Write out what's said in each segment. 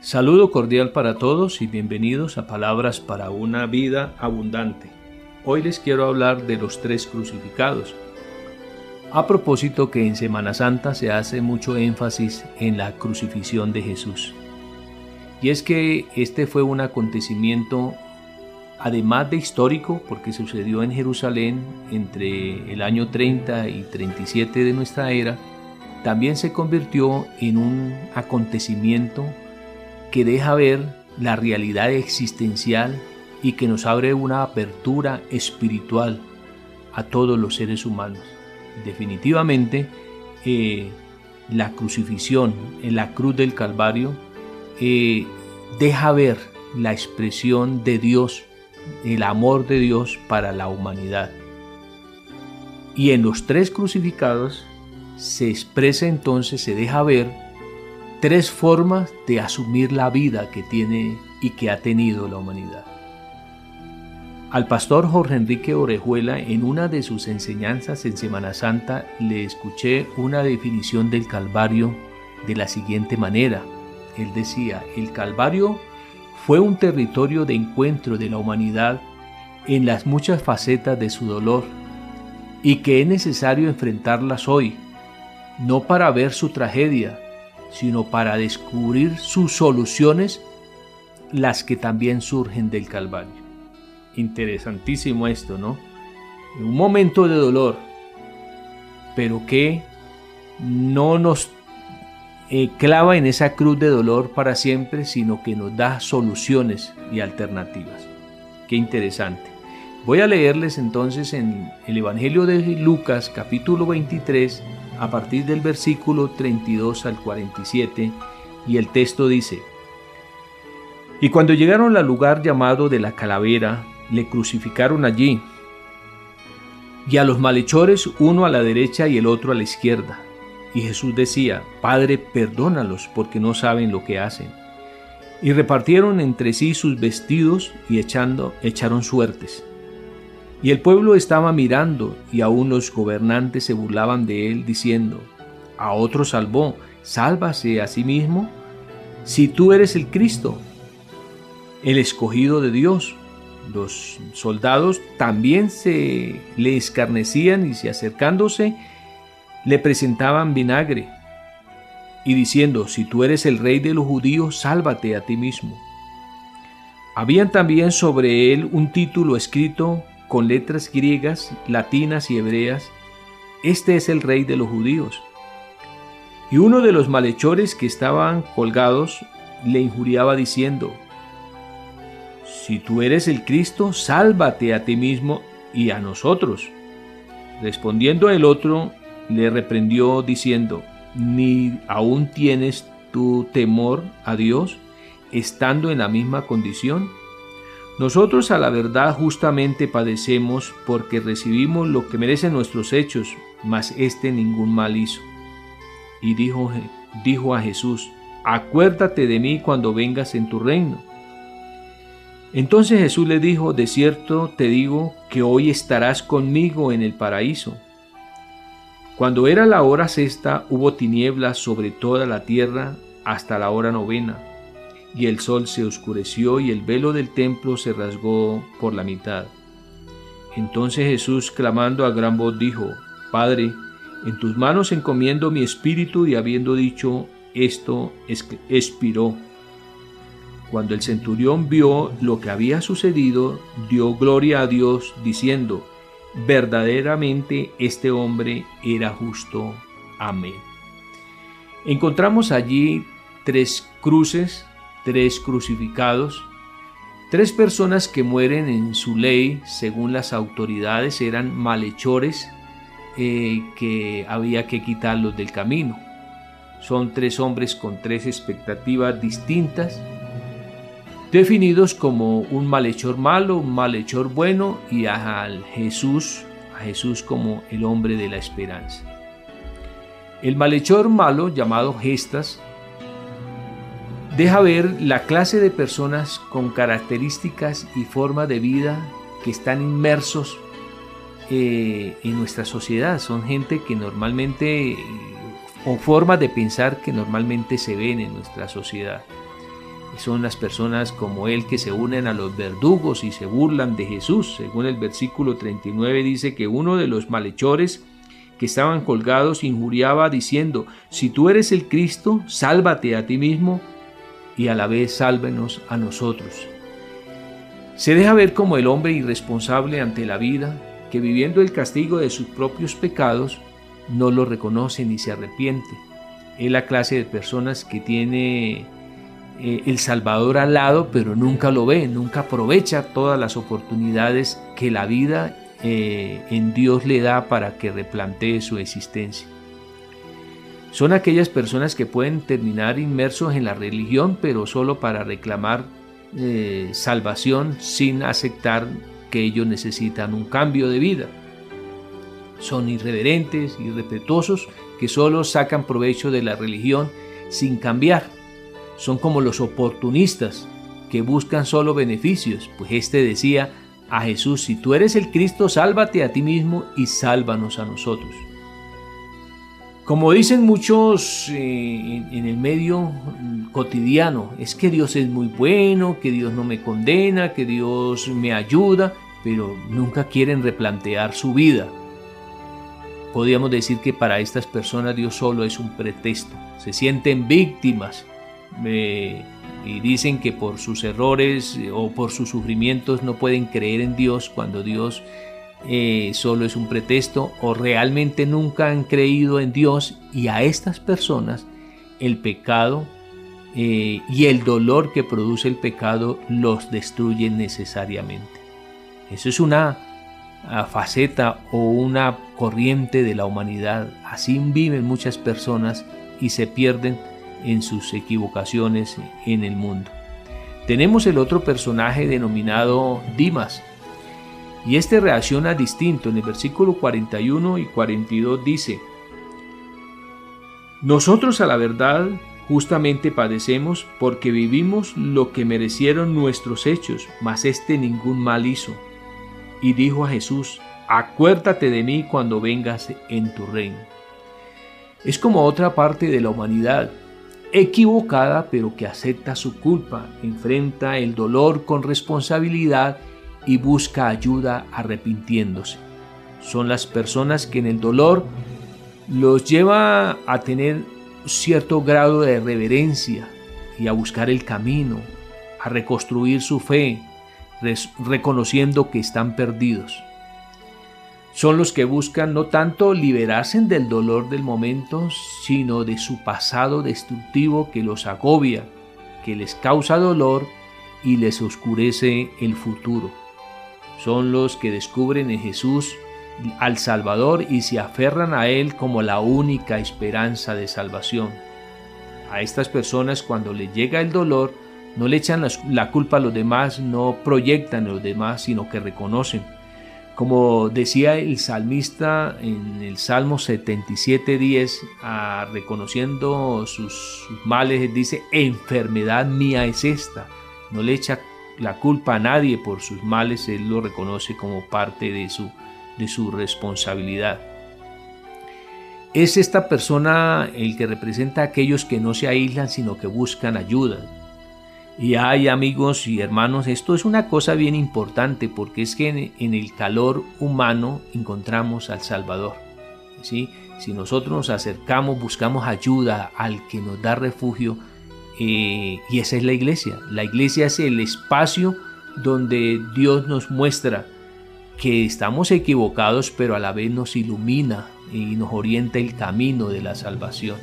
Saludo cordial para todos y bienvenidos a Palabras para una vida abundante. Hoy les quiero hablar de los tres crucificados. A propósito que en Semana Santa se hace mucho énfasis en la crucifixión de Jesús. Y es que este fue un acontecimiento, además de histórico, porque sucedió en Jerusalén entre el año 30 y 37 de nuestra era, también se convirtió en un acontecimiento que deja ver la realidad existencial y que nos abre una apertura espiritual a todos los seres humanos. Definitivamente, la crucifixión en la cruz del Calvario deja ver la expresión de Dios, el amor de Dios para la humanidad. Y en los tres crucificados se expresa entonces, se deja ver tres formas de asumir la vida que tiene y que ha tenido la humanidad. Al pastor Jorge Enrique Orejuela, en una de sus enseñanzas en Semana Santa, le escuché una definición del Calvario de la siguiente manera. Él decía: el Calvario fue un territorio de encuentro de la humanidad en las muchas facetas de su dolor y que es necesario enfrentarlas hoy, no para ver su tragedia, sino para descubrir sus soluciones, las que también surgen del Calvario. Interesantísimo esto, ¿no? Un momento de dolor, pero que no nos clava en esa cruz de dolor para siempre, sino que nos da soluciones y alternativas. Qué interesante. Voy a leerles entonces en el Evangelio de Lucas, capítulo 23, a partir del versículo 32 al 47, y el texto dice: Y cuando llegaron al lugar llamado de la Calavera, le crucificaron allí, y a los malhechores, uno a la derecha y el otro a la izquierda. Y Jesús decía: Padre, perdónalos, porque no saben lo que hacen. Y repartieron entre sí sus vestidos y echaron suertes. Y el pueblo estaba mirando, y aún los gobernantes se burlaban de él, diciendo: A otro salvó, sálvase a sí mismo, si tú eres el Cristo, el escogido de Dios. Los soldados también se le escarnecían y, acercándose, le presentaban vinagre, y diciendo: Si tú eres el rey de los judíos, sálvate a ti mismo. Habían también sobre él un título escrito con letras griegas, latinas y hebreas: Este es el rey de los judíos. Y uno de los malhechores que estaban colgados le injuriaba diciendo: Si tú eres el Cristo, sálvate a ti mismo y a nosotros. Respondiendo el otro, le reprendió diciendo: ¿Ni aún tienes tu temor a Dios, estando en la misma condición? Nosotros a la verdad justamente padecemos, porque recibimos lo que merecen nuestros hechos, mas éste ningún mal hizo. Y dijo a Jesús: Acuérdate de mí cuando vengas en tu reino. Entonces Jesús le dijo: De cierto te digo que hoy estarás conmigo en el paraíso. Cuando era la hora sexta, hubo tinieblas sobre toda la tierra hasta la hora novena. Y el sol se oscureció y el velo del templo se rasgó por la mitad. Entonces Jesús, clamando a gran voz, dijo: Padre, en tus manos encomiendo mi espíritu. Y habiendo dicho esto, expiró. Cuando el centurión vio lo que había sucedido, dio gloria a Dios, diciendo: Verdaderamente este hombre era justo. Amén. Encontramos allí tres cruces, tres crucificados, tres personas que mueren en su ley. Según las autoridades, eran malhechores que había que quitarlos del camino. Son tres hombres con tres expectativas distintas, definidos como un malhechor malo, un malhechor bueno, y a Jesús como el hombre de la esperanza. El malhechor malo, llamado Gestas, deja ver la clase de personas con características y forma de vida que están inmersos en nuestra sociedad. Son gente que normalmente, o formas de pensar que normalmente se ven en nuestra sociedad. Son las personas como él que se unen a los verdugos y se burlan de Jesús. Según el versículo 39 dice que uno de los malhechores que estaban colgados injuriaba diciendo: si tú eres el Cristo, sálvate a ti mismo y a la vez sálvenos a nosotros. Se deja ver como el hombre irresponsable ante la vida, que viviendo el castigo de sus propios pecados, no lo reconoce ni se arrepiente. Es la clase de personas que tiene el Salvador al lado, pero nunca lo ve, nunca aprovecha todas las oportunidades que la vida en Dios le da para que replantee su existencia. Son aquellas personas que pueden terminar inmersos en la religión, pero solo para reclamar salvación sin aceptar que ellos necesitan un cambio de vida. Son irreverentes, irrespetuosos, que solo sacan provecho de la religión sin cambiar. Son como los oportunistas que buscan solo beneficios, pues este decía a Jesús: si tú eres el Cristo, sálvate a ti mismo y sálvanos a nosotros. Como dicen muchos en el medio cotidiano, es que Dios es muy bueno, que Dios no me condena, que Dios me ayuda, pero nunca quieren replantear su vida. Podríamos decir que para estas personas Dios solo es un pretexto. Se sienten víctimas y dicen que por sus errores o por sus sufrimientos no pueden creer en Dios, cuando Dios solo es un pretexto, o realmente nunca han creído en Dios, y a estas personas el pecado y el dolor que produce el pecado los destruyen necesariamente. Eso es una faceta o una corriente de la humanidad. Así viven muchas personas y se pierden en sus equivocaciones en el mundo. Tenemos el otro personaje denominado Dimas, y este reacciona distinto. En el versículo 41 y 42 dice: nosotros a la verdad justamente padecemos, porque vivimos lo que merecieron nuestros hechos, mas este ningún mal hizo. Y dijo a Jesús: acuérdate de mí cuando vengas en tu reino. Es como otra parte de la humanidad, equivocada, pero que acepta su culpa, enfrenta el dolor con responsabilidad y busca ayuda arrepintiéndose. Son las personas que en el dolor los lleva a tener cierto grado de reverencia y a buscar el camino, a reconstruir su fe, reconociendo que están perdidos. Son los que buscan no tanto liberarse del dolor del momento, sino de su pasado destructivo que los agobia, que les causa dolor y les oscurece el futuro. Son los que descubren en Jesús al Salvador y se aferran a Él como la única esperanza de salvación. A estas personas, cuando les llega el dolor, no le echan la culpa a los demás, no proyectan a los demás, sino que reconocen. Como decía el salmista en el Salmo 77:10, reconociendo sus males, dice: enfermedad mía es esta. No le echa la culpa a nadie por sus males, él lo reconoce como parte de su responsabilidad. Es esta persona el que representa a aquellos que no se aíslan, sino que buscan ayuda. Y hay, amigos y hermanos, esto es una cosa bien importante, porque es que en el calor humano encontramos al Salvador, ¿sí? Si nosotros nos acercamos, buscamos ayuda al que nos da refugio, y esa es la iglesia. La iglesia es el espacio donde Dios nos muestra que estamos equivocados, pero a la vez nos ilumina y nos orienta el camino de la salvación.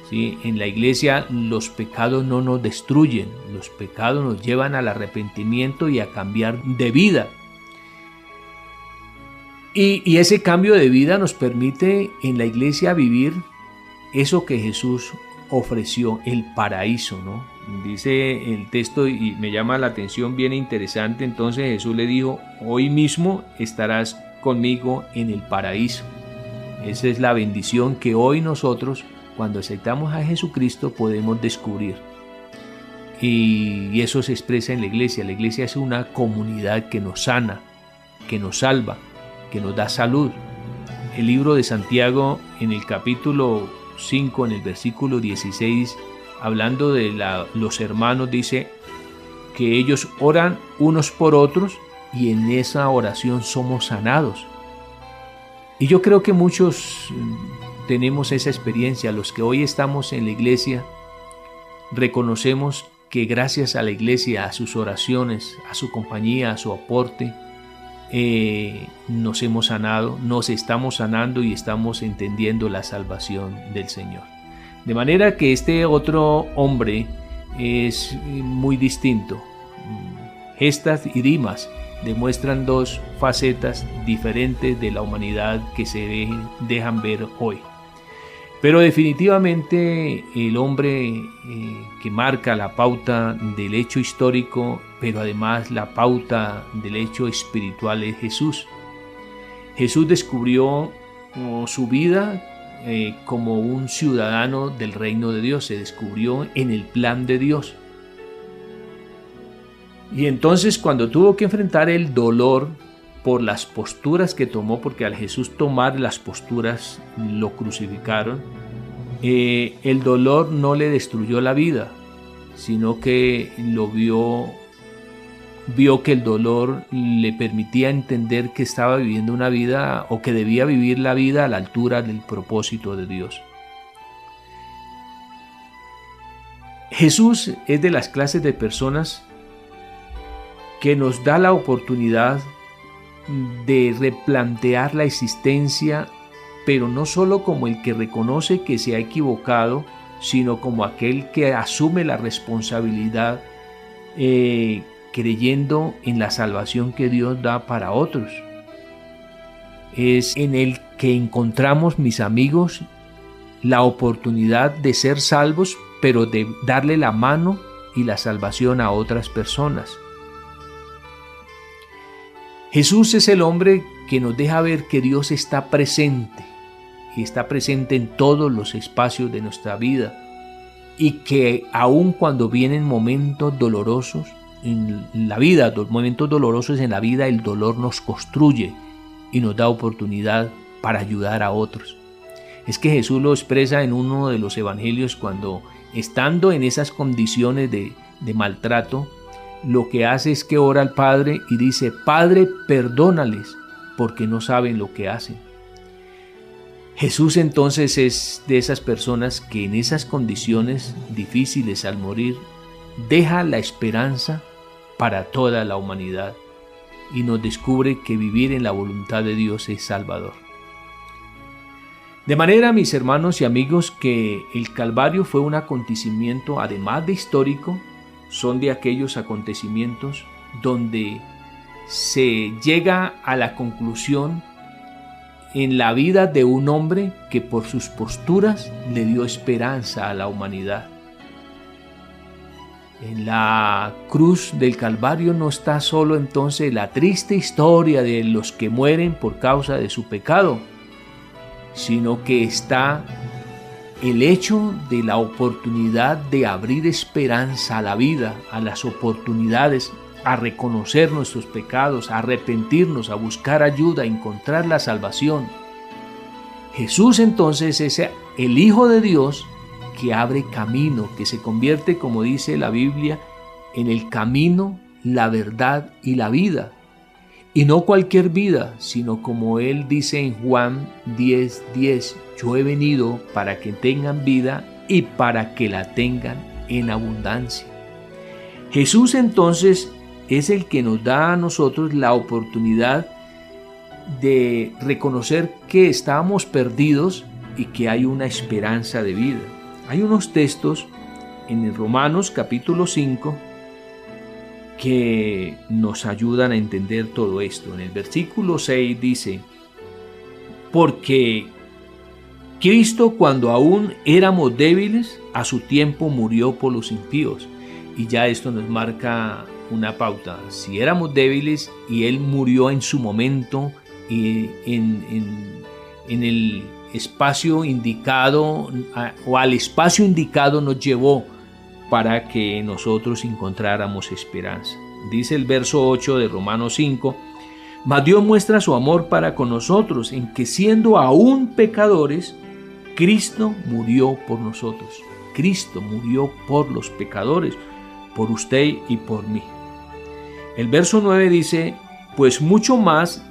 ¿Sí? En la iglesia los pecados no nos destruyen, los pecados nos llevan al arrepentimiento y a cambiar de vida. Y ese cambio de vida nos permite en la iglesia vivir eso que Jesús ofreció, el paraíso, ¿no? Dice el texto, y me llama la atención, bien interesante. Entonces Jesús le dijo: hoy mismo estarás conmigo en el paraíso. Esa es la bendición que hoy nosotros, cuando aceptamos a Jesucristo, podemos descubrir. Y eso se expresa en la iglesia. La iglesia es una comunidad que nos sana, que nos salva, que nos da salud. El libro de Santiago, en el capítulo 5, en el versículo 16 hablando de los hermanos, dice que ellos oran unos por otros y en esa oración somos sanados. Y yo creo que muchos tenemos esa experiencia. Los que hoy estamos en la iglesia reconocemos que gracias a la iglesia, a sus oraciones, a su compañía, a su aporte, nos hemos sanado, nos estamos sanando y estamos entendiendo la salvación del Señor. De manera que este otro hombre es muy distinto. Gestas y Dimas demuestran dos facetas diferentes de la humanidad que se dejan ver hoy. Pero definitivamente el hombre que marca la pauta del hecho histórico, pero además la pauta del hecho espiritual, es Jesús. Jesús descubrió su vida como un ciudadano del reino de Dios, se descubrió en el plan de Dios. Y entonces cuando tuvo que enfrentar el dolor por las posturas que tomó, porque al Jesús tomar las posturas lo crucificaron, el dolor no le destruyó la vida, sino que lo vio que el dolor le permitía entender que estaba viviendo una vida, o que debía vivir la vida a la altura del propósito de Dios. Jesús es de las clases de personas que nos da la oportunidad de replantear la existencia, pero no solo como el que reconoce que se ha equivocado, sino como aquel que asume la responsabilidad creyendo en la salvación que Dios da para otros. Es en el que encontramos, mis amigos, la oportunidad de ser salvos, pero de darle la mano y la salvación a otras personas. Jesús es el hombre que nos deja ver que Dios está presente, y está presente en todos los espacios de nuestra vida, y que aun cuando vienen momentos dolorosos en la vida, el dolor nos construye y nos da oportunidad para ayudar a otros. Es que Jesús lo expresa en uno de los evangelios cuando, estando en esas condiciones de maltrato, lo que hace es que ora al Padre y dice: Padre, perdónales, porque no saben lo que hacen. Jesús entonces es de esas personas que en esas condiciones difíciles al morir deja la esperanza para toda la humanidad y nos descubre que vivir en la voluntad de Dios es salvador. De manera, mis hermanos y amigos, que el Calvario fue un acontecimiento, además de histórico, son de aquellos acontecimientos donde se llega a la conclusión en la vida de un hombre que por sus posturas le dio esperanza a la humanidad. En la cruz del Calvario no está solo entonces la triste historia de los que mueren por causa de su pecado, sino que está el hecho de la oportunidad de abrir esperanza a la vida, a las oportunidades, a reconocer nuestros pecados, a arrepentirnos, a buscar ayuda, a encontrar la salvación. Jesús entonces es el Hijo de Dios que abre camino, que se convierte, como dice la Biblia, en el camino, la verdad y la vida. Y no cualquier vida, sino como Él dice en Juan 10:10, yo he venido para que tengan vida y para que la tengan en abundancia. Jesús entonces es el que nos da a nosotros la oportunidad de reconocer que estábamos perdidos y que hay una esperanza de vida. Hay unos textos en el Romanos capítulo 5 que nos ayudan a entender todo esto. En el versículo 6 dice: porque Cristo, cuando aún éramos débiles, a su tiempo murió por los impíos. Y ya esto nos marca una pauta. Si éramos débiles y Él murió en su momento y en el espacio indicado, o al espacio indicado nos llevó para que nosotros encontráramos esperanza. Dice el verso 8 de Romanos 5: mas Dios muestra su amor para con nosotros, en que siendo aún pecadores, Cristo murió por nosotros. Cristo murió por los pecadores, por usted y por mí. El verso 9 dice: pues mucho más,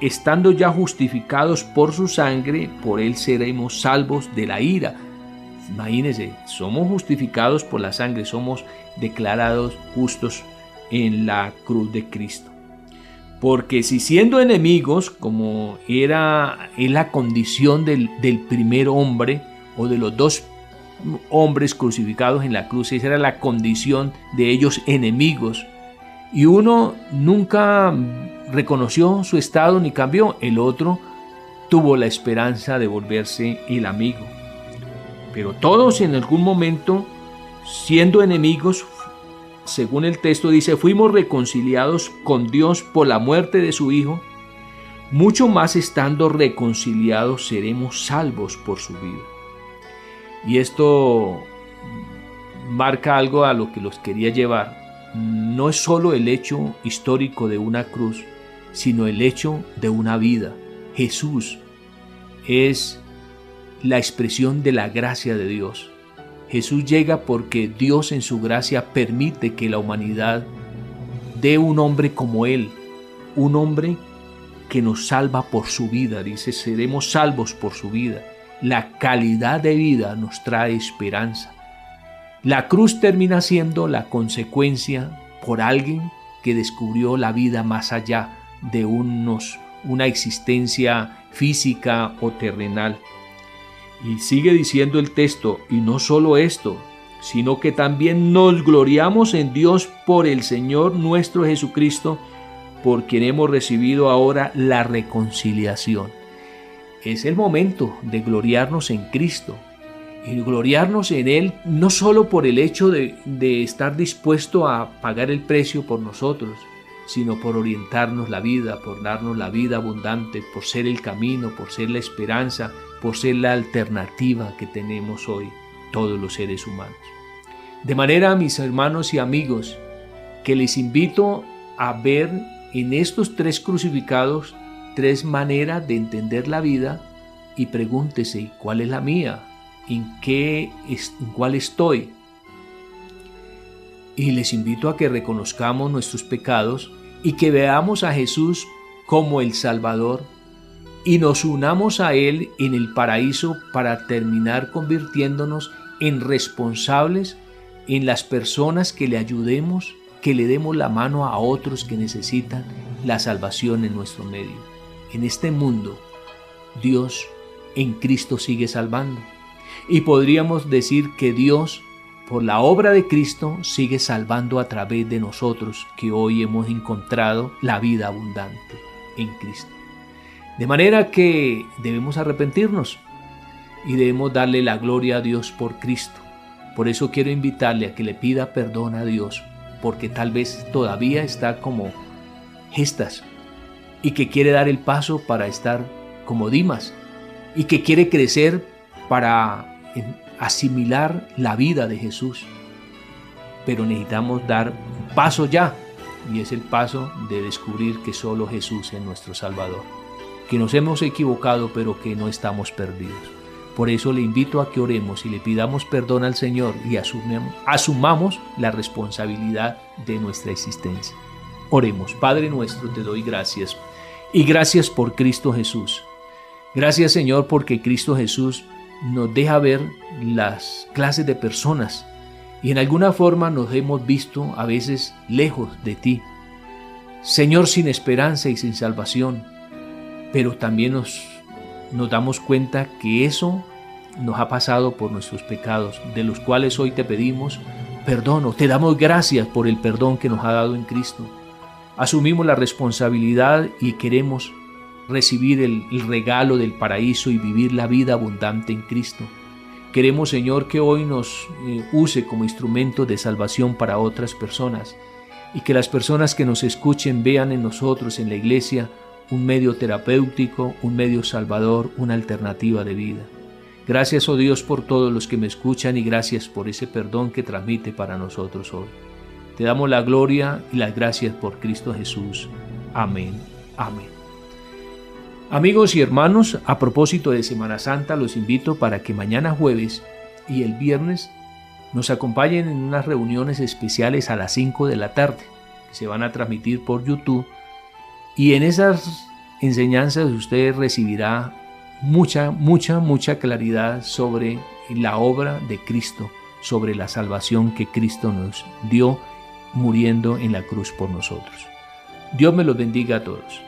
estando ya justificados por su sangre, por él seremos salvos de la ira. Imagínense, somos justificados por la sangre, somos declarados justos en la cruz de Cristo. Porque si siendo enemigos, como era en la condición del primer hombre o de los dos hombres crucificados en la cruz, esa era la condición de ellos, enemigos, y uno nunca reconoció su estado ni cambió, el otro tuvo la esperanza de volverse el amigo. Pero todos en algún momento, siendo enemigos, según el texto dice, fuimos reconciliados con Dios por la muerte de su Hijo. Mucho más, estando reconciliados, seremos salvos por su vida. Y esto marca algo a lo que los quería llevar. No es solo el hecho histórico de una cruz, sino el hecho de una vida. Jesús es la expresión de la gracia de Dios. Jesús llega porque Dios en su gracia permite que la humanidad dé un hombre como Él, un hombre que nos salva por su vida. Dice, seremos salvos por su vida. La calidad de vida nos trae esperanza. La cruz termina siendo la consecuencia por alguien que descubrió la vida más allá de una existencia física o terrenal. Y sigue diciendo el texto, y no solo esto, sino que también nos gloriamos en Dios por el Señor nuestro Jesucristo, por quien hemos recibido ahora la reconciliación. Es el momento de gloriarnos en Cristo, y gloriarnos en Él no solo por el hecho de estar dispuesto a pagar el precio por nosotros, sino por orientarnos la vida, por darnos la vida abundante, por ser el camino, por ser la esperanza, por ser la alternativa que tenemos hoy todos los seres humanos. De manera, mis hermanos y amigos, que les invito a ver en estos tres crucificados tres maneras de entender la vida, y pregúntese, ¿cuál es la mía? ¿En cuál estoy? Y les invito a que reconozcamos nuestros pecados y que veamos a Jesús como el Salvador y nos unamos a Él en el paraíso para terminar convirtiéndonos en responsables, en las personas que le ayudemos, que le demos la mano a otros que necesitan la salvación en nuestro medio. En este mundo, Dios en Cristo sigue salvando. Y podríamos decir que Dios, por la obra de Cristo, sigue salvando a través de nosotros, que hoy hemos encontrado la vida abundante en Cristo. De manera que debemos arrepentirnos y debemos darle la gloria a Dios por Cristo. Por eso quiero invitarle a que le pida perdón a Dios, porque tal vez todavía está como Gestas y que quiere dar el paso para estar como Dimas y que quiere crecer para asimilar la vida de Jesús. Pero necesitamos dar un paso ya, y es el paso de descubrir que solo Jesús es nuestro Salvador, que nos hemos equivocado pero que no estamos perdidos. Por eso le invito a que oremos y le pidamos perdón al Señor y asumamos la responsabilidad de nuestra existencia. Oremos. Padre nuestro, te doy gracias, y gracias por Cristo Jesús. Gracias, Señor, porque Cristo Jesús nos deja ver las clases de personas y en alguna forma nos hemos visto a veces lejos de ti, Señor, sin esperanza y sin salvación, pero también nos damos cuenta que eso nos ha pasado por nuestros pecados, de los cuales hoy te pedimos perdón, o te damos gracias por el perdón que nos ha dado en Cristo. Asumimos la responsabilidad y queremos recibir el regalo del paraíso y vivir la vida abundante en Cristo. Queremos, Señor, que hoy nos use como instrumento de salvación para otras personas y que las personas que nos escuchen vean en nosotros, en la iglesia, un medio terapéutico, un medio salvador, una alternativa de vida. Gracias, oh Dios, por todos los que me escuchan y gracias por ese perdón que transmite para nosotros hoy. Te damos la gloria y las gracias por Cristo Jesús. Amén. Amén. Amigos y hermanos, a propósito de Semana Santa, los invito para que mañana jueves y el viernes nos acompañen en unas reuniones especiales a las 5 de la tarde, que se van a transmitir por YouTube. Y en esas enseñanzas usted recibirá mucha claridad sobre la obra de Cristo, sobre la salvación que Cristo nos dio muriendo en la cruz por nosotros. Dios me los bendiga a todos.